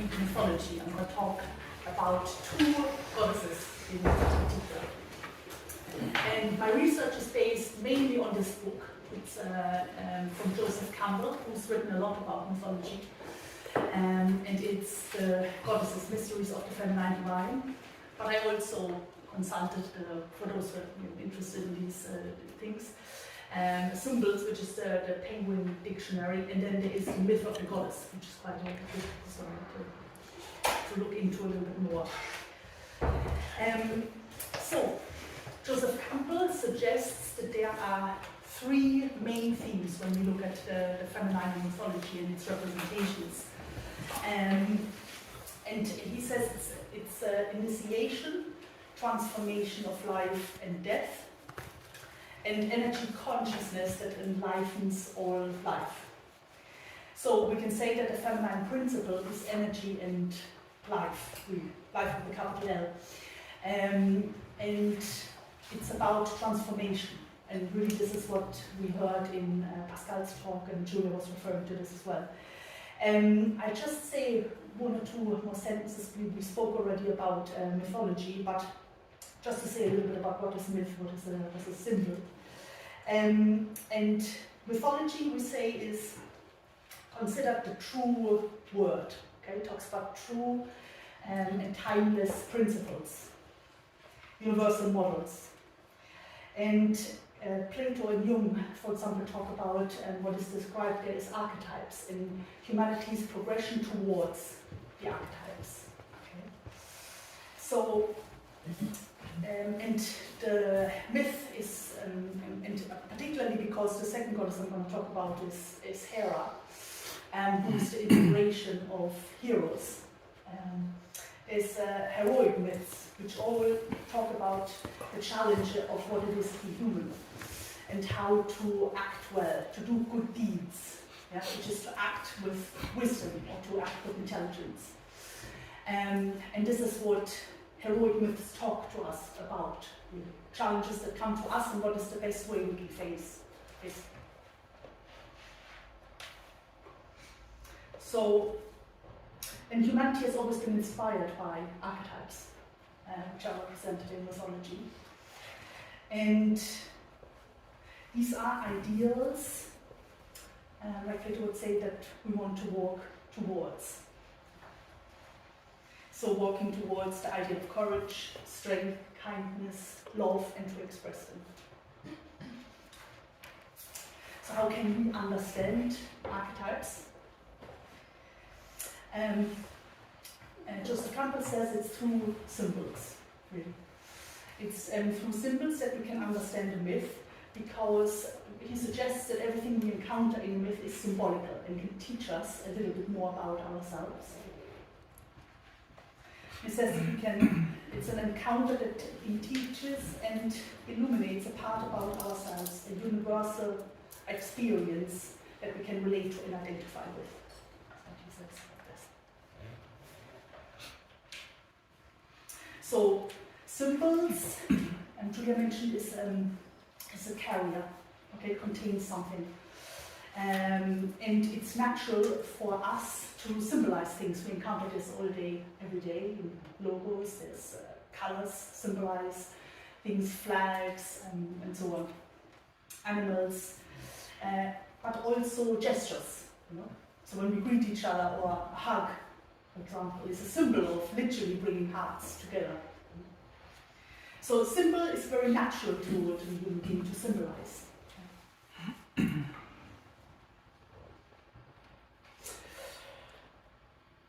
Greek mythology. I'm going to talk about two goddesses in particular. And my research is based mainly on this book. It's from Joseph Campbell, who's written a lot about mythology. And it's the Goddesses, Mysteries of the Feminine Divine. But I also consulted, for those who are interested in these things, Symbols, which is the Penguin Dictionary, and then there is the Myth of the Goddess, which is quite a good to look into a little bit more. So, Joseph Campbell suggests that there are three main themes when we look at the feminine mythology and its representations. And he says it's initiation, transformation of life and death, and energy consciousness that enlivens all life. So we can say that the feminine principle is energy and life, life with a capital L. And it's about transformation. And really this is what we heard in Pascal's talk, and Julia was referring to this as well. I just say one or two more sentences. We spoke already about mythology, but just to say a little bit about what is myth, what is a symbol. And mythology, we say, is considered the true word. Okay, it talks about true and timeless principles, universal models. And Plato and Jung, for example, talk about what is described there as archetypes in humanity's progression towards the archetypes. Okay. So, and the myth is, and particularly because the second goddess I'm going to talk about is Hera, who's the inspiration of heroes. Is heroic myths, which all talk about the challenge of what it is to be human and how to act well, to do good deeds, yeah, which is to act with wisdom or to act with intelligence. And this is what heroic myths talk to us about, you know, challenges that come to us and what is the best way we can face it. So, and humanity has always been inspired by archetypes, which are represented in mythology. And these are ideals, like Plato would say, that we want to walk towards. So walking towards the idea of courage, strength, kindness, love, and to express them. So how can we understand archetypes? Joseph Campbell says it's through symbols, really. It's through symbols that we can understand a myth, because he suggests that everything we encounter in a myth is symbolical and can teach us a little bit more about ourselves. He says that it's an encounter that teaches and illuminates a part about ourselves, a universal experience that we can relate to and identify with. So symbols, and Julia mentioned, is a carrier. Okay, it contains something, and it's natural for us to symbolize things. We encounter this all day, every day. In logos, there's colors symbolize things, flags, and so on. Animals, but also gestures. You know? So when we greet each other or a hug, for example, is a symbol of literally bringing hearts together. So a symbol is very natural to the human being to symbolize.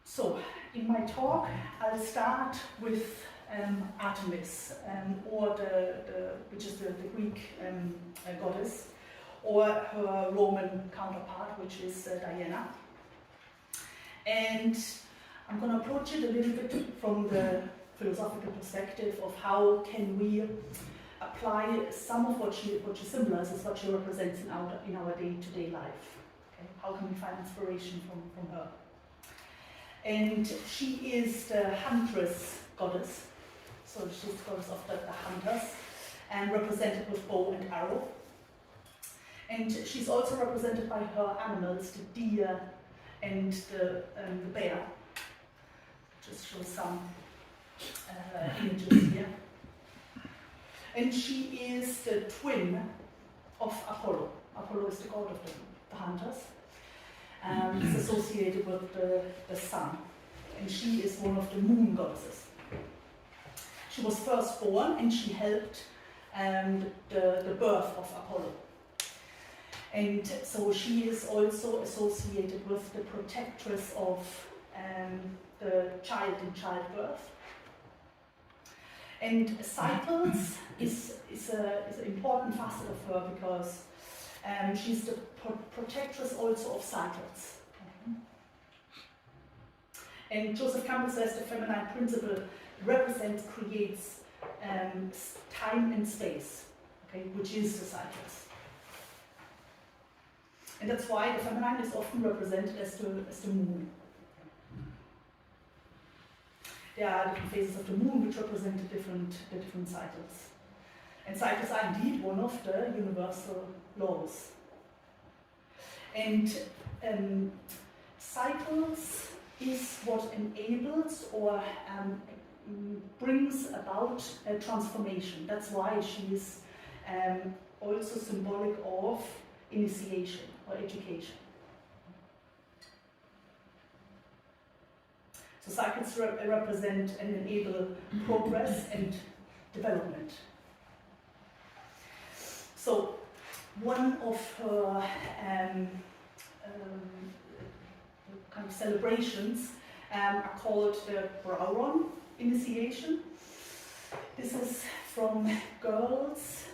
So in my talk, I'll start with Artemis, or which is the Greek goddess, or her Roman counterpart, which is Diana. And I'm going to approach it a little bit from the philosophical perspective of how can we apply some of what she symbolizes, what she represents in our day-to-day life. Okay? How can we find inspiration from her? And she is the huntress goddess, so she's the goddess of the hunters, and represented with bow and arrow. And she's also represented by her animals, the deer and the bear. just show some images here. And she is the twin of Apollo. Apollo is the god of the hunters. It's associated with the sun. And she is one of the moon goddesses. She was first born and she helped the birth of Apollo. And so she is also associated with the protectress of the child in childbirth. And cycles is an important facet of her because she's the protectress also of cycles. And Joseph Campbell says the feminine principle represents, creates time and space, okay, which is the cycles. And that's why the feminine is often represented as the moon. There are different phases of the moon which represent the different cycles. And cycles are indeed one of the universal laws. And cycles is what enables or brings about a transformation. That's why she is also symbolic of initiation or education. So cycles represent and enable progress and development. So one of her kind of celebrations are called the Brauron initiation. This is from girls.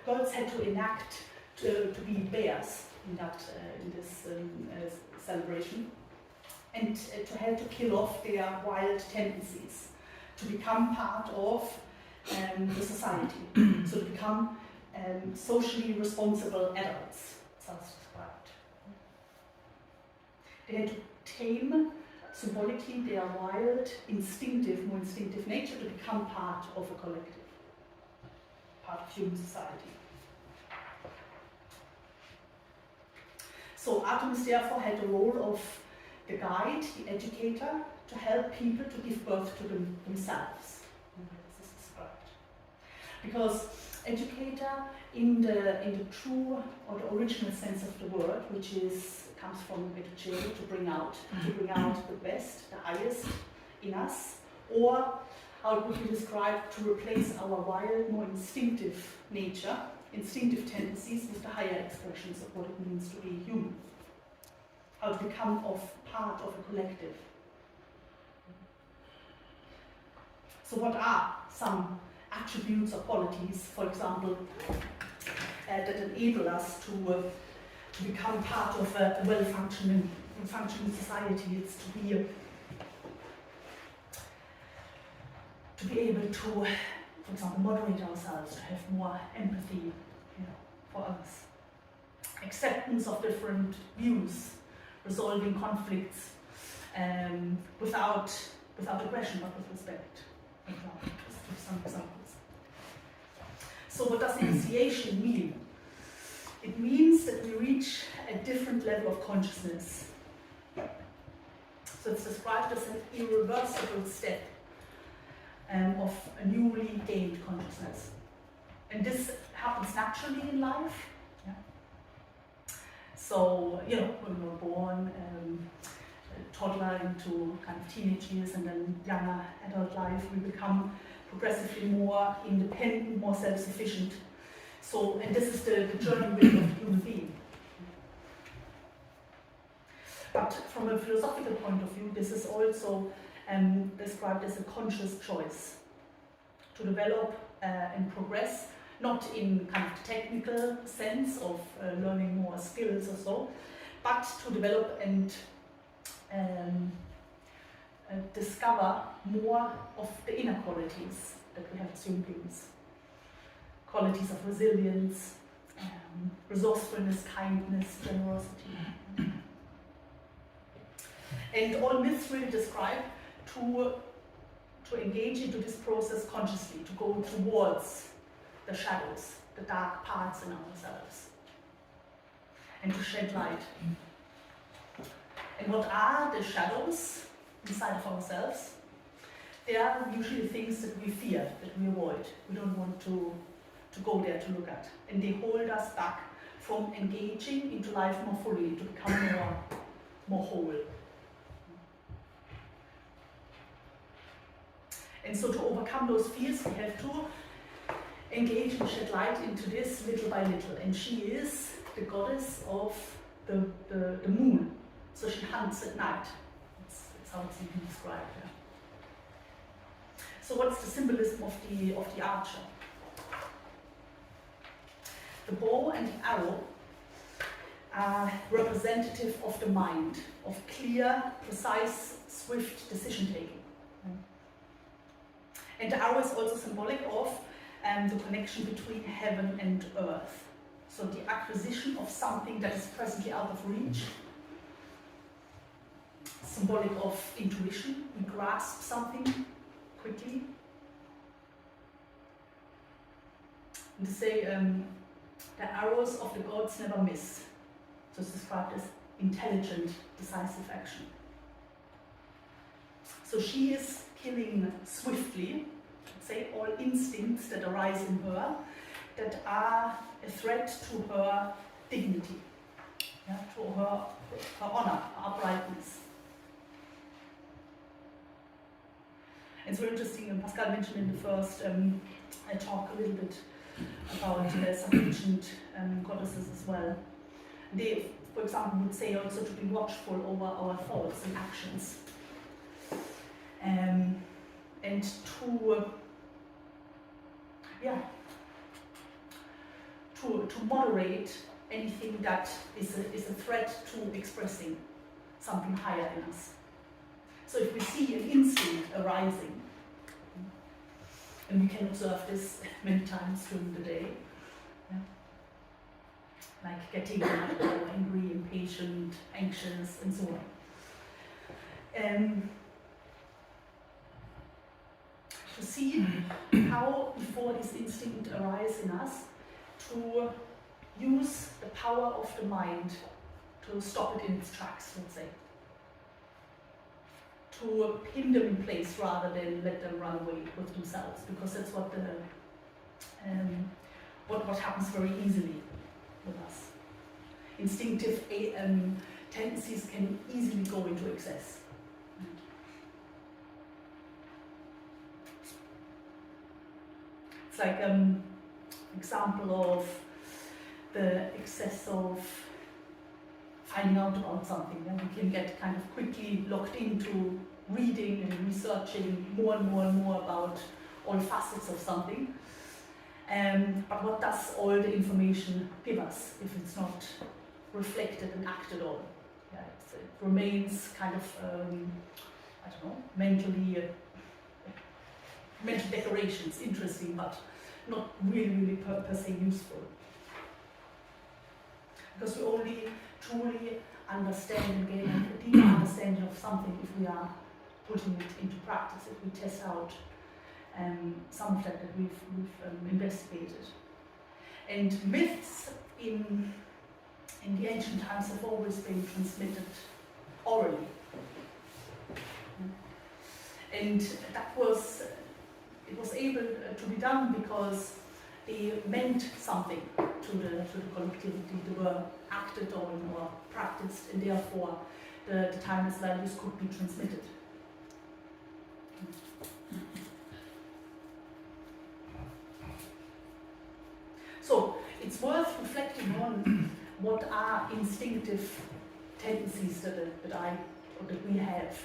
Girls had to enact to be bears in this celebration, and to help to kill off their wild tendencies, to become part of the society, so to become socially responsible adults, as described. They had to tame symbolically their wild, more instinctive nature to become part of a collective, part of human society. So Artemis therefore had the role of the guide, the educator, to help people to give birth to themselves. This is described. Because educator in the true or the original sense of the word, which comes from educere, to bring out the best, the highest in us, or how it would be described, to replace our wild, more instinctive nature, instinctive tendencies with the higher expressions of what it means to be human. How to become part of a collective. So what are some attributes or qualities, for example, that enable us to become part of a well-functioning society? It's to be able to, for example, moderate ourselves, to have more empathy, for others. Acceptance of different views, resolving conflicts without aggression but with respect. Just give some examples. So what does initiation mean? It means that we reach a different level of consciousness. So it's described as an irreversible step of a newly gained consciousness. And this happens naturally in life. Yeah? So, when we were born, toddler into kind of teenage years and then younger adult life, we become progressively more independent, more self-sufficient. So, and this is the journey of the human being. But from a philosophical point of view, this is also described as a conscious choice to develop and progress, not in kind of technical sense of learning more skills or so, but to develop and discover more of the inner qualities that we have as human beings. Qualities of resilience, resourcefulness, kindness, generosity. And all myths really describe to engage into this process consciously, to go towards the shadows, the dark parts in ourselves, and to shed light. And what are the shadows inside of ourselves? They are usually things that we fear, that we avoid. We don't want to go there to look at. And they hold us back from engaging into life more fully, to become more whole. And so to overcome those fears, we have to engage and shed light into this little by little. And she is the goddess of the moon. So she hunts at night. That's how it's even described. Yeah. So what's the symbolism of the archer? The bow and the arrow are representative of the mind, of clear, precise, swift decision-taking. And the arrow is also symbolic of the connection between heaven and earth. So the acquisition of something that is presently out of reach. Symbolic of intuition. We grasp something quickly. And to say the arrows of the gods never miss. So it's described as intelligent, decisive action. So she is killing swiftly, say, all instincts that arise in her that are a threat to her dignity, yeah, to her honor, her uprightness. It's very interesting, and Pascal mentioned in the first talk a little bit about some ancient goddesses as well. They, for example, would say also to be watchful over our thoughts and actions. And to moderate anything that is a threat to expressing something higher in us. So if we see an instinct arising, and we can observe this many times during the day, yeah, like getting angry, impatient, anxious, and so on. To see how, before this instinct arises in us, to use the power of the mind to stop it in its tracks, let's say. To pin them in place rather than let them run away with themselves, because that's what what happens very easily with us. Instinctive tendencies can easily go into excess. It's like example of the excess of finding out about something. Yeah? We can get kind of quickly locked into reading and researching more and more and more about all facets of something. But what does all the information give us if it's not reflected and acted on? Yeah, it remains kind of, I don't know, mental decorations, interesting, but not really per se useful. Because we only truly understand and gain a deeper understanding of something if we are putting it into practice, if we test out some of that we've investigated. And myths in the ancient times have always been transmitted orally. And it was able to be done because they meant something to the collectivity. They were acted on or practiced, and therefore the timeless values could be transmitted. So it's worth reflecting on what are instinctive tendencies that we have,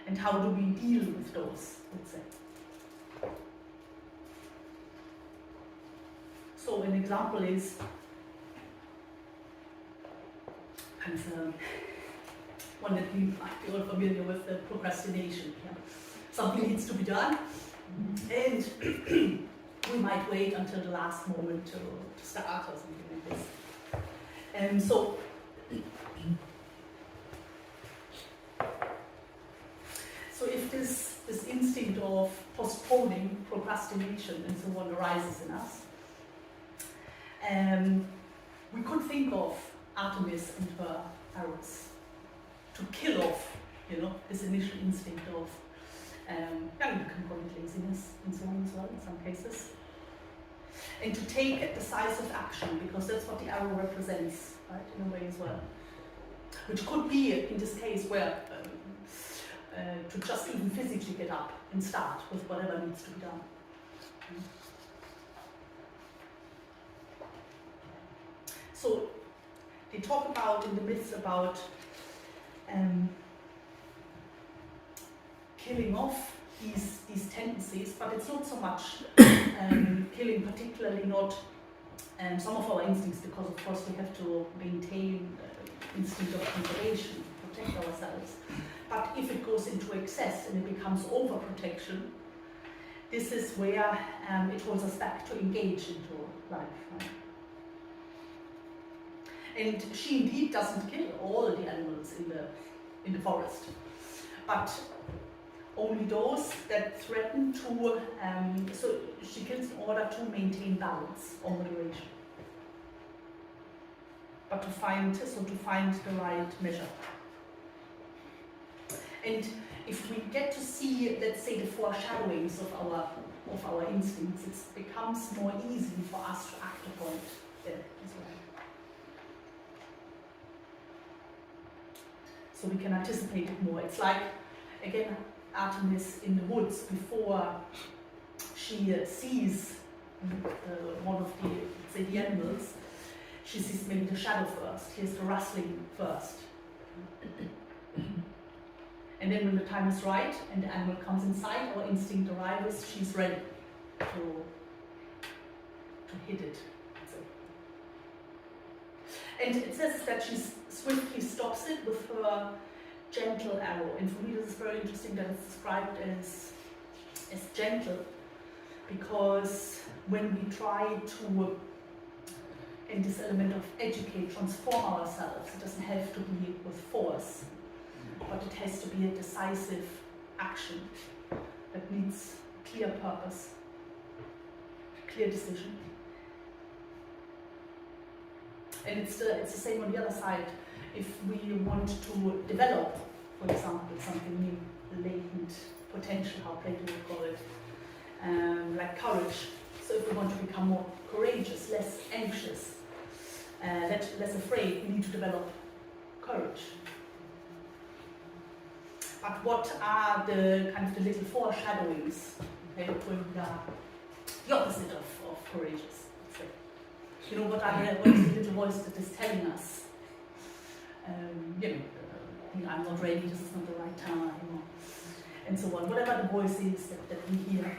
and how do we deal with those, let's say. So an example is kind of one that we might be all familiar with, the procrastination. Yeah? Something needs to be done, and we might wait until the last moment to start or something like this. And so if this instinct of postponing, procrastination, and so on arises in us, we could think of Artemis and her arrows to kill off, this initial instinct of, you can call it laziness and so on as well in some cases. And to take a decisive action, because that's what the arrow represents, right, in a way as well. Which could be, in this case, where to just even physically get up and start with whatever needs to be done. So they talk about in the myths about killing off these tendencies, but it's not so much killing, particularly not some of our instincts, because of course we have to maintain instinct of conservation, protect ourselves. But if it goes into excess and it becomes overprotection, this is where it holds us back to engage into life. Right? And she indeed doesn't kill all the animals in the forest, but only those that threaten to, so she kills in order to maintain balance or moderation. But to find the right measure. And if we get to see, let's say, the foreshadowings of our instincts, it becomes more easy for us to act upon it there as well. So we can anticipate it more. It's like, again, Artemis in the woods before she sees one of the animals. She sees maybe the shadow first, hears the rustling first. And then when the time is right and the animal comes in sight, our instinct arrives, she's ready to hit it. And it says that she swiftly stops it with her gentle arrow. And for me this is very interesting that it's described as gentle, because when we try to, in this element of educate, transform ourselves, it doesn't have to be with force, but it has to be a decisive action that needs clear purpose, clear decision. And it's the same on the other side. If we want to develop, for example, something new, latent potential, how Plato would call it, like courage. So if we want to become more courageous, less anxious, less afraid, we need to develop courage. But what are the kind of the little foreshadowings, okay, when we are the opposite of courageous? What is the little voice that is telling us? I'm not ready, this is not the right time, and so on. Whatever the voice is that we hear.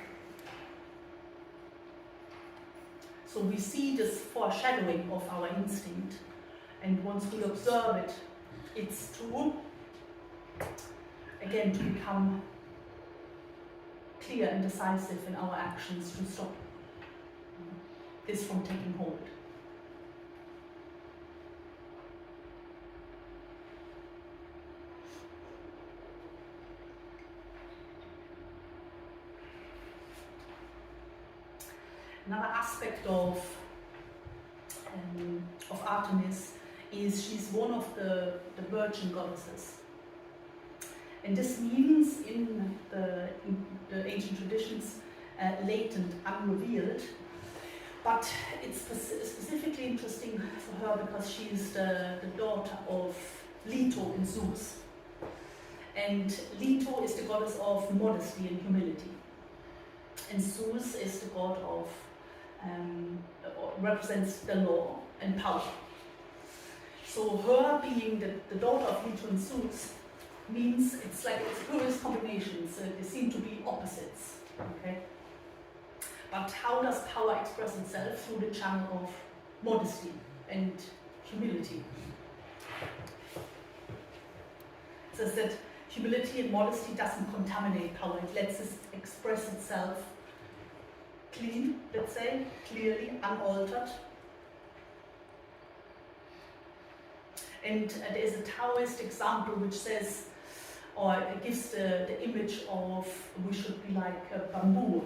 So we see this foreshadowing of our instinct, and once we observe it, it's to, again, to become clear and decisive in our actions to stop this from taking hold. Another aspect of Artemis is she's one of the virgin goddesses. And this means in the ancient traditions latent, unrevealed. But it's specifically interesting for her because she is the daughter of Leto and Zeus. And Leto is the goddess of modesty and humility. And Zeus is the god of, represents the law and power. So her being the daughter of Leto and Zeus means it's curious combinations. They seem to be opposites. Okay. But how does power express itself? Through the channel of modesty and humility. It says that humility and modesty doesn't contaminate power. It lets it express itself clean, let's say, clearly, unaltered. And there's a Taoist example which says, or it gives the image of we should be like a bamboo,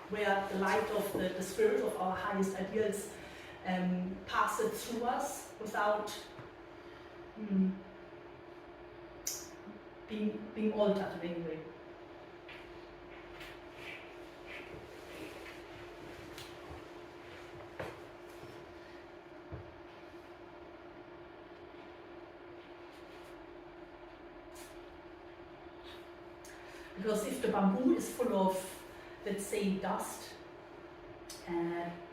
where the light of the spirit of our highest ideals passes through us, without being altered in any way. Because if the bamboo is full of, let's say, dust,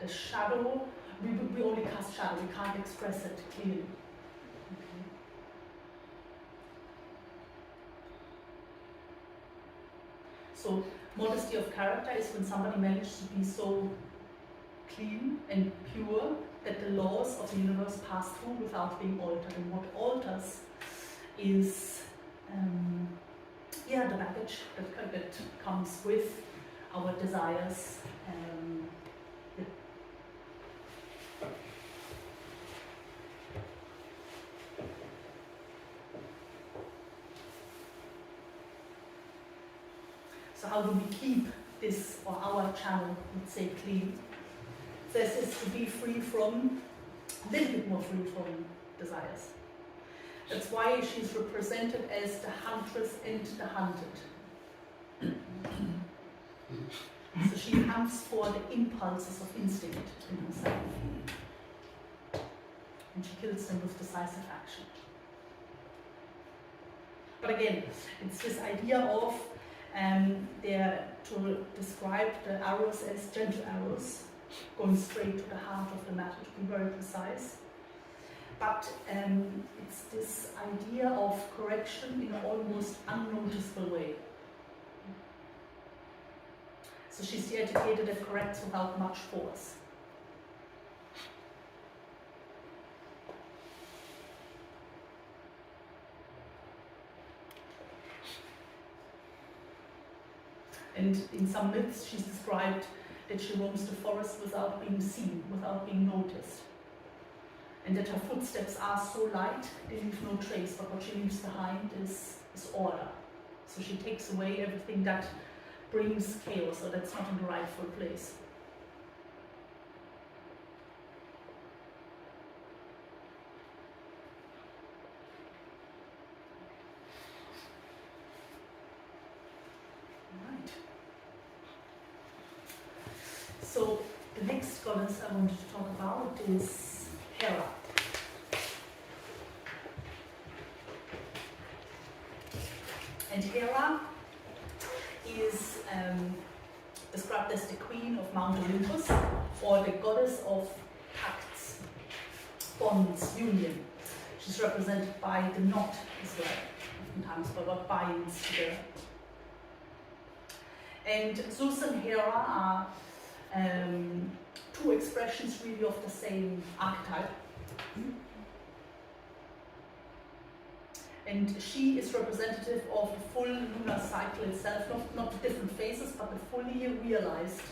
the shadow, we only cast shadow, we can't express it clearly. Okay. So modesty of character is when somebody manages to be so clean and pure that the laws of the universe pass through without being altered. And what alters is the baggage that comes with our desires. So how do we keep this, or our channel, let's say, clean? This is to be free from, a little bit more free from desires. That's why she's represented as the huntress and the hunted. So she hunts for the impulses of instinct in herself. And she kills them with decisive action. But again, it's this idea of to describe the arrows as gentle arrows, going straight to the heart of the matter, to be very precise. But it's this idea of correction in an almost unnoticeable way. So she's the educator that corrects without much force. And in some myths she's described that she roams the forest without being seen, without being noticed. And that her footsteps are so light, they leave no trace, but what she leaves behind is order. So she takes away everything that brings chaos, or that's not in the rightful place. Right. So the next goddess I wanted to talk about is Hera. And Hera is described as the queen of Mount Olympus, or the goddess of pacts, bonds, union. She's represented by the knot as well, oftentimes by what binds together. And Zeus and Hera are two expressions really of the same archetype. And she is representative of the full lunar cycle itself, not the different phases, but the fully realized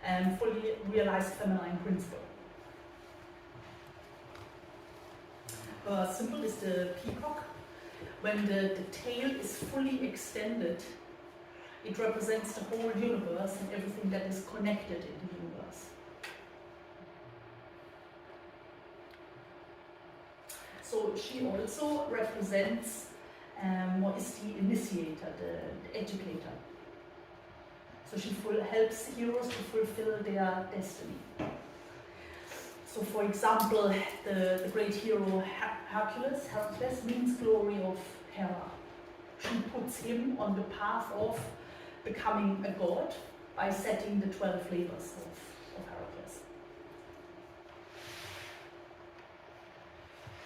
feminine principle. Her symbol is the peacock. When the tail is fully extended, it represents the whole universe and everything that is connected in the universe. So she also represents, or is the initiator, the educator. So she helps heroes to fulfill their destiny. So for example, the great hero Hercules means glory of Hera. She puts him on the path of becoming a god by setting the 12 labors of Hercules.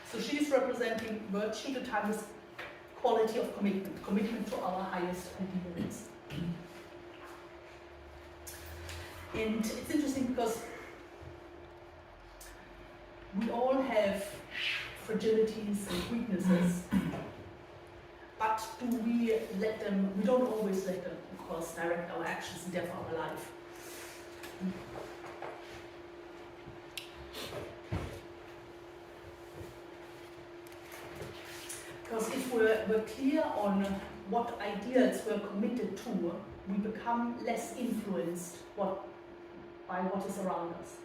So she's representing virtue, the timeless quality of commitment to our highest ideals. And it's interesting because we all have fragilities and weaknesses, but do we let them, we don't always let them, of course, direct our actions and therefore our life. Because if we're clear on what ideals we're committed to, we become less influenced by what is around us.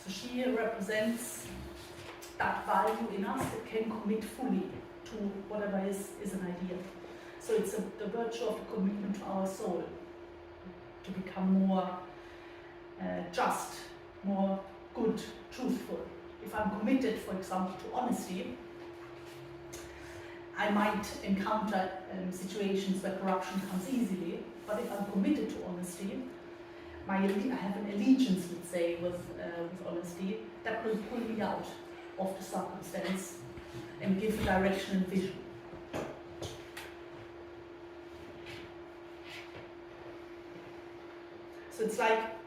So she represents that value in us that can commit fully to whatever is an idea. So it's the virtue of the commitment to our soul, to become more just, more good, truthful. If I'm committed, for example, to honesty, I might encounter situations where corruption comes easily, but if I'm committed to honesty, I have an allegiance, let's say, with honesty, that will pull me out of the circumstance and give direction and vision. So it's like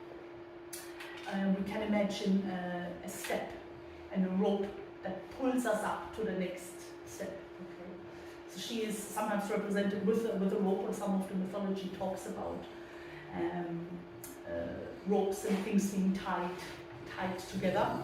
we can imagine a step and a rope that pulls us up to the next step. Okay? So she is sometimes represented with a rope, or some of the mythology talks about ropes and things being tied together.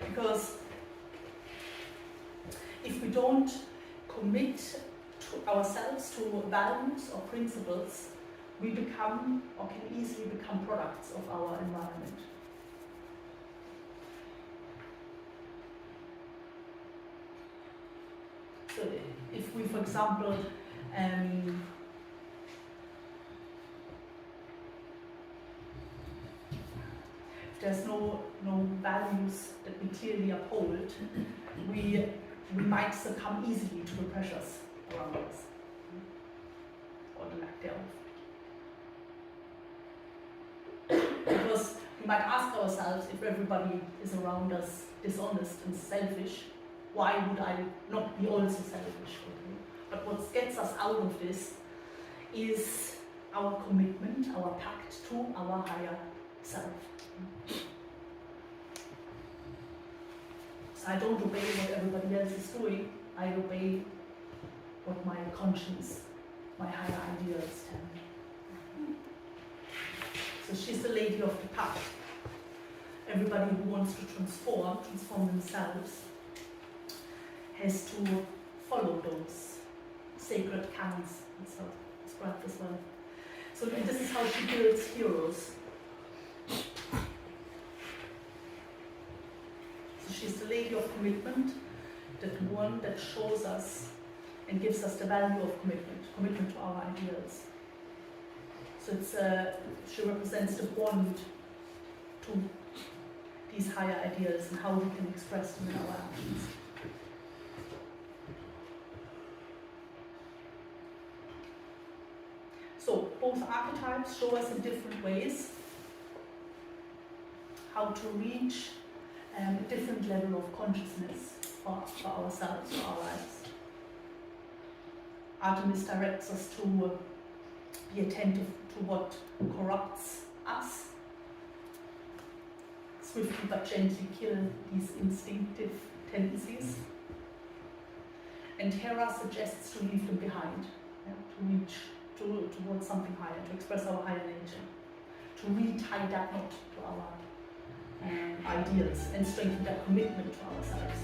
Because if we don't commit to ourselves to values or principles, we become, or can easily become, products of our environment. So if we, for example, if there's no values that we clearly uphold, we might succumb easily to the pressures around us, or the lack thereof. Because we might ask ourselves, if everybody is around us dishonest and selfish, why would I not be also selfish? Okay? But what gets us out of this is our commitment, our pact to our higher self. So I don't obey what everybody else is doing, I obey what my conscience, my higher ideals tell me. So she's the lady of the pact. Everybody who wants to transform themselves, has to follow those sacred canons, that's how it's described as well. So this is how she builds heroes. So she's the lady of commitment, the one that shows us and gives us the value of commitment to our ideals. So it's she represents the bond to these higher ideals and how we can express them in our actions. So both archetypes show us in different ways how to reach a different level of consciousness for ourselves, for our lives. Artemis directs us to be attentive to what corrupts us, swiftly but gently kill these instinctive tendencies. And Hera suggests to leave them behind, to reach towards something higher, to express our higher nature, to retie that knot to our ideals and strengthen that commitment to ourselves.